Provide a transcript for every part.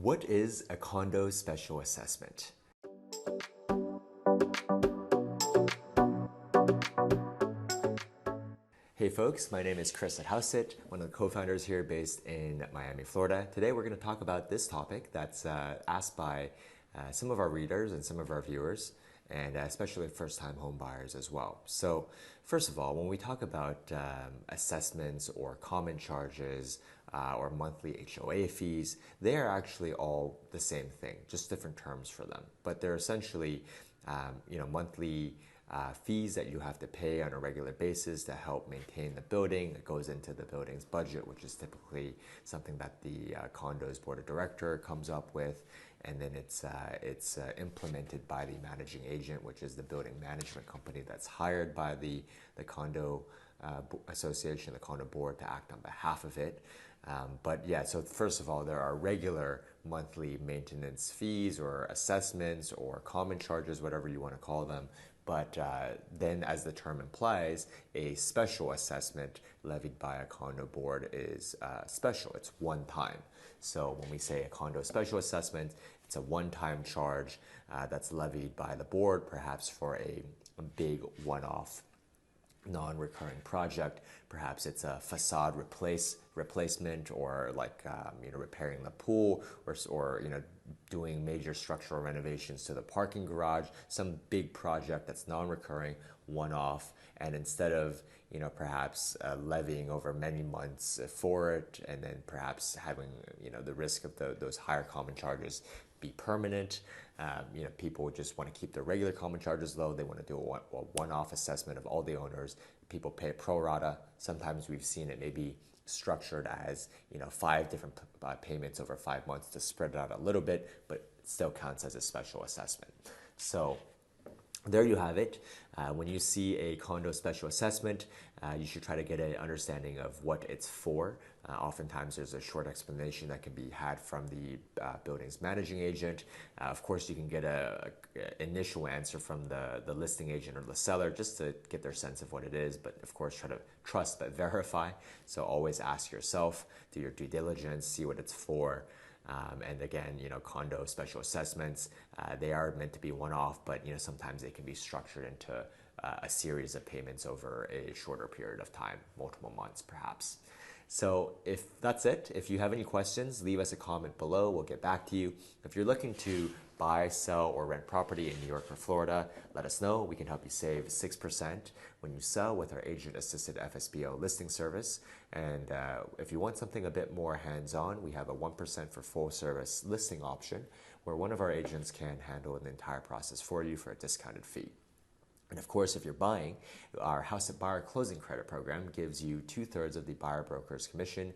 What is a condo special assessment? Hey folks, my name is Chris at Hauseit, one of the co-founders here based in Miami, Florida. Today we're going to talk about this topic that's asked by some of our readers and some of our viewers, and especially first-time home buyers as well. So first of all, when we talk about assessments or common charges or monthly HOA fees, they are actually all the same thing, just different terms for them. But they're essentially monthly fees that you have to pay on a regular basis to help maintain the building. It goes into the building's budget, which is typically something that the condo's board of director comes up with, and then it's implemented by the managing agent, which is the building management company that's hired by the condo association, the condo board, to act on behalf of it. But yeah, so first of all, there are regular monthly maintenance fees or assessments or common charges, whatever you want to call them. But then, as the term implies, a special assessment levied by a condo board is special. It's one time. So when we say a condo special assessment, it's a one-time charge that's levied by the board, perhaps for a big one-off non-recurring project. Perhaps it's a facade replacement, or like repairing the pool, or doing major structural renovations to the parking garage, some big project that's non-recurring, one-off, and instead of perhaps levying over many months for it, and then perhaps having the risk of those higher common charges be permanent. People just want to keep their regular common charges low. They want to do a one-off assessment of all the owners. People pay pro rata. Sometimes we've seen it maybe structured as 5 different payments over 5 months to spread it out a little bit, but it still counts as a special assessment. So there you have it. When you see a condo special assessment, you should try to get an understanding of what it's for. Oftentimes there's a short explanation that can be had from the building's managing agent. Of course, you can get an initial answer from the listing agent or the seller just to get their sense of what it is, but of course try to trust but verify. So always ask yourself, do your due diligence, see what it's for. And again, condo special assessments, they are meant to be one-off, but sometimes they can be structured into a series of payments over a shorter period of time, multiple months perhaps. So if that's it, if you have any questions, leave us a comment below. We'll get back to you. If you're looking to buy, sell, or rent property in New York or Florida, let us know. We can help you save 6% when you sell with our agent-assisted FSBO listing service. And if you want something a bit more hands-on, we have a 1% for full-service listing option, where one of our agents can handle the entire process for you for a discounted fee. And of course, if you're buying, our Hauseit buyer closing credit program gives you 2/3 of the buyer broker's commission,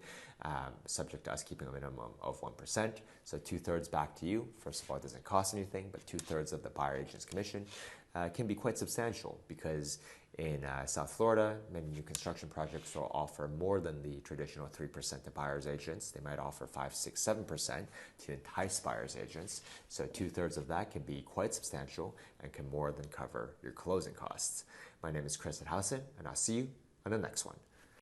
subject to us keeping a minimum of 1%. So 2/3 back to you. First of all, it doesn't cost anything, but 2/3 of the buyer agent's commission can be quite substantial, because in South Florida, many new construction projects will offer more than the traditional 3% to buyer's agents. They might offer 5, 6, 7% to entice buyer's agents. So 2/3 of that can be quite substantial and can more than cover your closing costs. My name is Chris at Hauseit, and I'll see you on the next one.